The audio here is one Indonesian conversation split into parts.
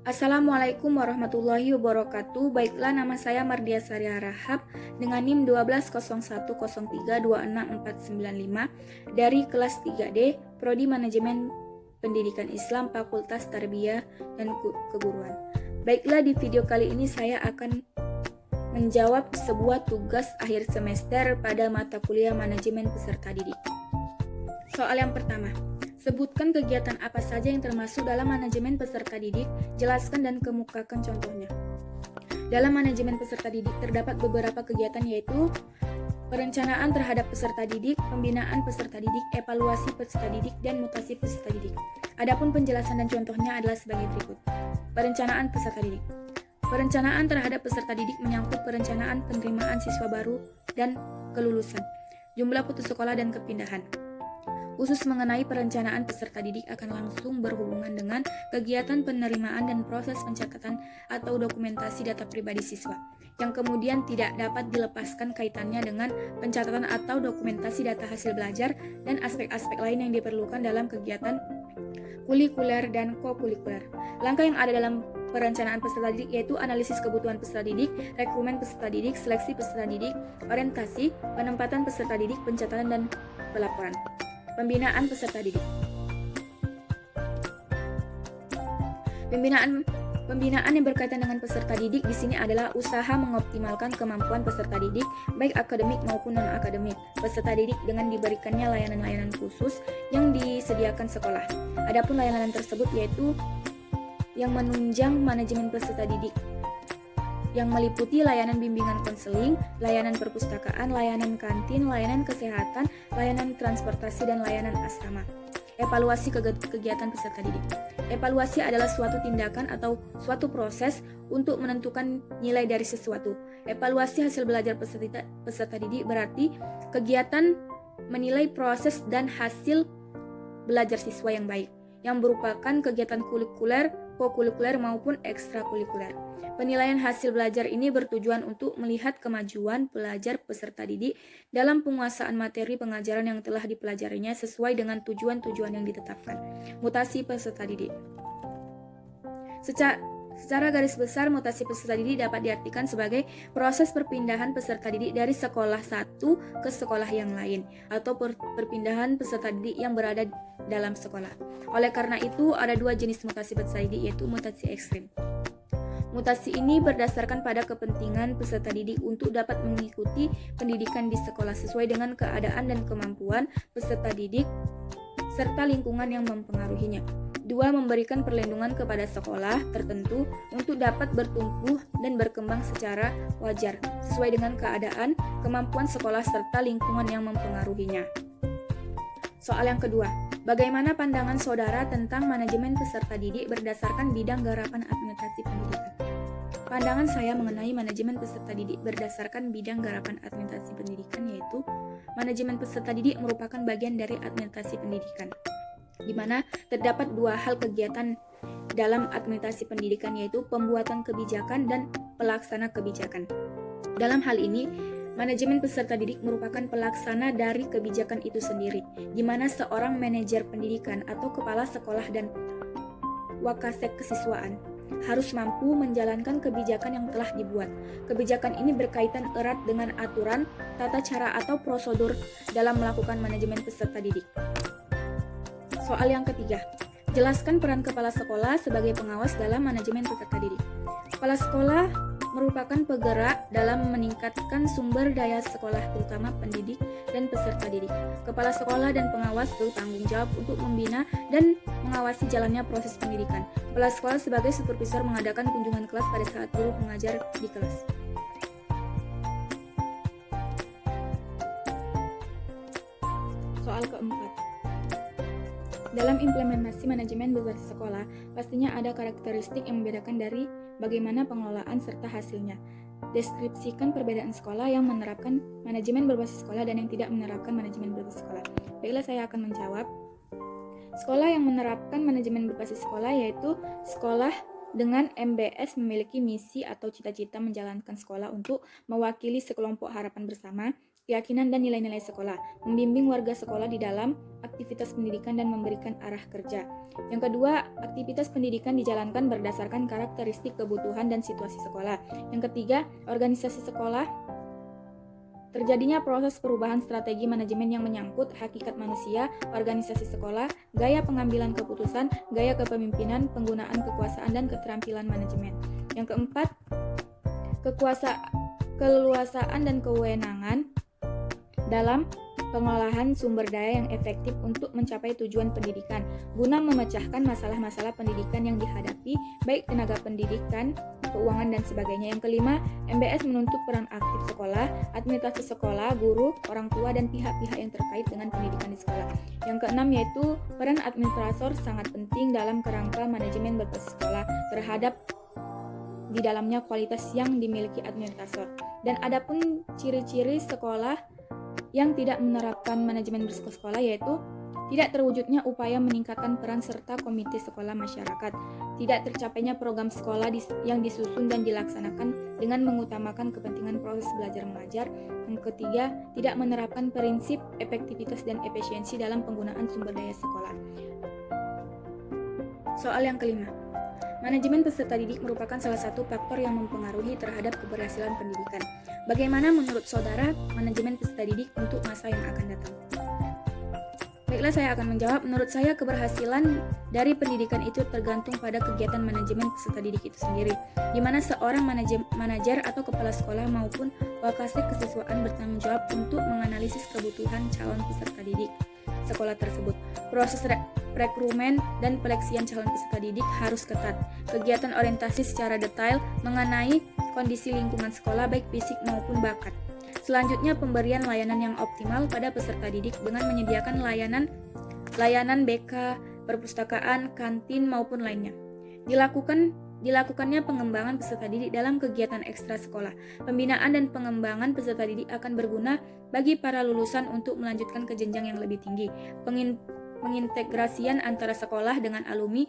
Assalamualaikum warahmatullahi wabarakatuh. Baiklah, nama saya Mardia Sari Harahap dengan NIM 12003266495 dari kelas 3D Prodi Manajemen Pendidikan Islam Fakultas Tarbiyah dan Keguruan. Baiklah, di video kali ini saya akan menjawab sebuah tugas akhir semester pada mata kuliah Manajemen Peserta Didik. Soal yang pertama, sebutkan kegiatan apa saja yang termasuk dalam manajemen peserta didik, jelaskan dan kemukakan contohnya. Dalam manajemen peserta didik terdapat beberapa kegiatan yaitu perencanaan terhadap peserta didik, pembinaan peserta didik, evaluasi peserta didik, dan mutasi peserta didik. Adapun penjelasan dan contohnya adalah sebagai berikut. Perencanaan peserta didik. Perencanaan terhadap peserta didik menyangkut perencanaan penerimaan siswa baru dan kelulusan, jumlah putus sekolah dan kepindahan. Khusus mengenai perencanaan peserta didik akan langsung berhubungan dengan kegiatan penerimaan dan proses pencatatan atau dokumentasi data pribadi siswa, yang kemudian tidak dapat dilepaskan kaitannya dengan pencatatan atau dokumentasi data hasil belajar dan aspek-aspek lain yang diperlukan dalam kegiatan kulikuler dan kokulikuler. Langkah yang ada dalam perencanaan peserta didik yaitu analisis kebutuhan peserta didik, rekrutmen peserta didik, seleksi peserta didik, orientasi, penempatan peserta didik, pencatatan dan pelaporan. Pembinaan peserta didik. Pembinaan yang berkaitan dengan peserta didik di sini adalah usaha mengoptimalkan kemampuan peserta didik baik akademik maupun non-akademik peserta didik dengan diberikannya layanan-layanan khusus yang disediakan sekolah. Adapun layanan tersebut yaitu yang menunjang manajemen peserta didik, yang meliputi layanan bimbingan konseling, layanan perpustakaan, layanan kantin, layanan kesehatan, layanan transportasi, dan layanan asrama. Evaluasi kegiatan peserta didik. Evaluasi adalah suatu tindakan atau suatu proses untuk menentukan nilai dari sesuatu. Evaluasi hasil belajar peserta didik berarti kegiatan menilai proses dan hasil belajar siswa yang baik, yang merupakan kegiatan kulikuler, kokulikuler maupun ekstrakulikuler. Penilaian hasil belajar ini bertujuan untuk melihat kemajuan pelajar peserta didik dalam penguasaan materi pengajaran yang telah dipelajarinya sesuai dengan tujuan-tujuan yang ditetapkan. Mutasi peserta didik. Secara garis besar, mutasi peserta didik dapat diartikan sebagai proses perpindahan peserta didik dari sekolah satu ke sekolah yang lain, atau perpindahan peserta didik yang berada dalam sekolah. Oleh karena itu, ada dua jenis mutasi peserta didik, yaitu mutasi ekstrim. Mutasi ini berdasarkan pada kepentingan peserta didik untuk dapat mengikuti pendidikan di sekolah sesuai dengan keadaan dan kemampuan peserta didik serta lingkungan yang mempengaruhinya. Dua, memberikan perlindungan kepada sekolah tertentu untuk dapat bertumbuh dan berkembang secara wajar sesuai dengan keadaan, kemampuan sekolah serta lingkungan yang mempengaruhinya. Soal yang kedua, bagaimana pandangan saudara tentang manajemen peserta didik berdasarkan bidang garapan administrasi pendidikan? Pandangan saya mengenai manajemen peserta didik berdasarkan bidang garapan administrasi pendidikan yaitu manajemen peserta didik merupakan bagian dari administrasi pendidikan, di mana terdapat dua hal kegiatan dalam administrasi pendidikan yaitu pembuatan kebijakan dan pelaksana kebijakan. Dalam hal ini, manajemen peserta didik merupakan pelaksana dari kebijakan itu sendiri, di mana seorang manajer pendidikan atau kepala sekolah dan wakasek kesiswaan harus mampu menjalankan kebijakan yang telah dibuat. Kebijakan ini berkaitan erat dengan aturan, tata cara atau prosedur dalam melakukan manajemen peserta didik. Soal yang ketiga, jelaskan peran kepala sekolah sebagai pengawas dalam manajemen peserta didik. Kepala sekolah merupakan penggerak dalam meningkatkan sumber daya sekolah terutama pendidik dan peserta didik. Kepala sekolah dan pengawas bertanggung jawab untuk membina dan mengawasi jalannya proses pendidikan. Kepala sekolah sebagai supervisor mengadakan kunjungan kelas pada saat guru mengajar di kelas. Soal keempat, dalam implementasi manajemen berbasis sekolah, pastinya ada karakteristik yang membedakan dari bagaimana pengelolaan serta hasilnya. Deskripsikan perbedaan sekolah yang menerapkan manajemen berbasis sekolah dan yang tidak menerapkan manajemen berbasis sekolah. Baiklah, saya akan menjawab. Sekolah yang menerapkan manajemen berbasis sekolah yaitu sekolah dengan MBS memiliki misi atau cita-cita menjalankan sekolah untuk mewakili sekelompok harapan bersama, keyakinan dan nilai-nilai sekolah, membimbing warga sekolah di dalam aktivitas pendidikan dan memberikan arah kerja. Yang kedua, aktivitas pendidikan dijalankan berdasarkan karakteristik kebutuhan dan situasi sekolah. Yang ketiga, organisasi sekolah. Terjadinya proses perubahan strategi manajemen yang menyangkut hakikat manusia, organisasi sekolah, gaya pengambilan keputusan, gaya kepemimpinan, penggunaan kekuasaan, dan keterampilan manajemen. Yang keempat, keleluasaan dan kewenangan dalam pengolahan sumber daya yang efektif untuk mencapai tujuan pendidikan, guna memecahkan masalah-masalah pendidikan yang dihadapi, baik tenaga pendidikan, keuangan, dan sebagainya. Yang kelima, MBS menuntut peran aktif sekolah, administrasi sekolah, guru, orang tua, dan pihak-pihak yang terkait dengan pendidikan di sekolah. Yang keenam yaitu peran administrator sangat penting dalam kerangka manajemen berbasis sekolah terhadap di dalamnya kualitas yang dimiliki administrator. Dan adapun ciri-ciri sekolah yang tidak menerapkan manajemen bersekolah yaitu tidak terwujudnya upaya meningkatkan peran serta komite sekolah masyarakat, tidak tercapainya program sekolah yang disusun dan dilaksanakan dengan mengutamakan kepentingan proses belajar mengajar. Yang ketiga, tidak menerapkan prinsip efektivitas dan efisiensi dalam penggunaan sumber daya sekolah. Soal yang kelima, manajemen peserta didik merupakan salah satu faktor yang mempengaruhi terhadap keberhasilan pendidikan. Bagaimana menurut saudara manajemen peserta didik untuk masa yang akan datang? Baiklah, saya akan menjawab. Menurut saya keberhasilan dari pendidikan itu tergantung pada kegiatan manajemen peserta didik itu sendiri, di mana seorang manajer atau kepala sekolah maupun wakasek kesiswaan bertanggung jawab untuk menganalisis kebutuhan calon peserta didik sekolah tersebut. Proses rekrutmen dan peleksian calon peserta didik harus ketat. Kegiatan orientasi secara detail mengenai kondisi lingkungan sekolah baik fisik maupun bakat. Selanjutnya, pemberian layanan yang optimal pada peserta didik dengan menyediakan layanan BK, perpustakaan, kantin maupun lainnya. Dilakukannya pengembangan peserta didik dalam kegiatan ekstra sekolah. Pembinaan dan pengembangan peserta didik akan berguna bagi para lulusan untuk melanjutkan ke jenjang yang lebih tinggi. Pengintegrasian antara sekolah dengan alumni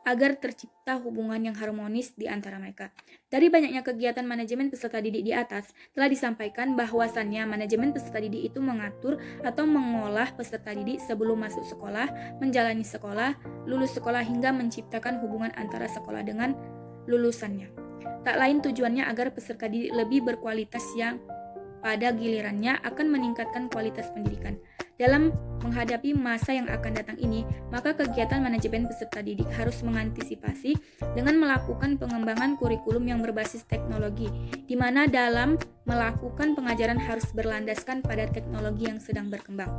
agar tercipta hubungan yang harmonis di antara mereka. Dari banyaknya kegiatan manajemen peserta didik di atas, telah disampaikan bahwasannya manajemen peserta didik itu mengatur atau mengolah peserta didik sebelum masuk sekolah, menjalani sekolah, lulus sekolah, hingga menciptakan hubungan antara sekolah dengan lulusannya. Tak lain tujuannya agar peserta didik lebih berkualitas yang pada gilirannya akan meningkatkan kualitas pendidikan. Dalam menghadapi masa yang akan datang ini, maka kegiatan manajemen peserta didik harus mengantisipasi dengan melakukan pengembangan kurikulum yang berbasis teknologi, di mana dalam melakukan pengajaran harus berlandaskan pada teknologi yang sedang berkembang.